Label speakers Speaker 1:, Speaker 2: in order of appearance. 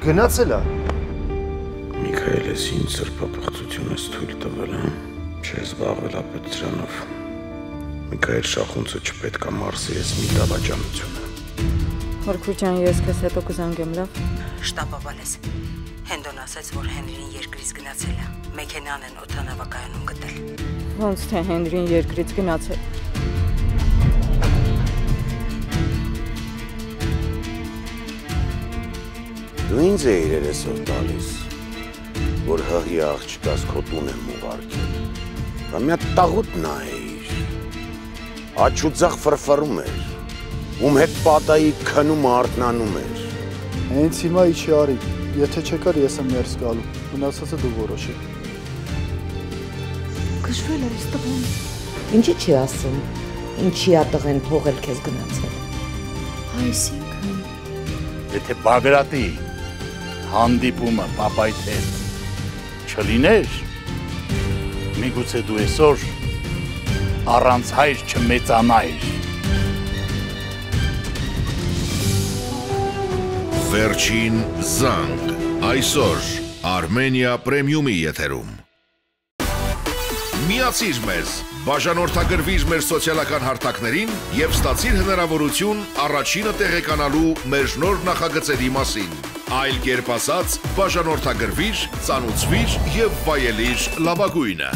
Speaker 1: Գնացել է։
Speaker 2: Միքայել, ես ինձ սրբապղծություն ես թույլ տվել, չէ զբաղվել ապետ դրանով։ Միքայել Շախունցը չպետք է մարսի ես մի դավաճանությունը։
Speaker 3: Հորքուր ջան, ես քեզ հետո կզանգեմ, լավ։
Speaker 4: Շտաբը բալես։ Հենդոն ասաց, որ Հենրին երկրից գնացել է։ Մեքենան են օդանավակայանում գտել։
Speaker 3: Ոնց թե Հենրին երկրից գնացել։
Speaker 2: Դու ինձ էիր երեսով տալիս, որ հղի աղջկաս քո տուն եմ ուղարկել։ Կամ մի հատ տաղուտ նայիր, աչ ու ձախ ֆրֆռում էր, ում հետ պատայի քնում արթնանում էր։
Speaker 1: Հենց հիմա իջի արի, եթե չեկար ես եմ ներս գալու, մնացածը դու որոշի։
Speaker 3: Կշվել է այս տղան։
Speaker 4: Ինչի չի ասում, ինչի ա տղեն թողել քեզ գնացել։
Speaker 3: Այսինքն։
Speaker 5: Եթե Բագրատի հանդիպումը պապայդ հետ չլիներ, միգուցե դու այսօր առանց հայր չմեծանայր։
Speaker 6: Վերջին զանգ, այսօր Armenia Premium-ի եթերում։ Միացիր մեզ, բաժանորդագրվիր մեր սոցիալական հարթակներին և ստացիր հնարավորություն առաջինը տեղեկանալու մեր նոր նախագծերի մասին։ Այլ կերպ ասած, բաժանորդագրվիր, ծանուցվիր և վայելիր լավագույնը։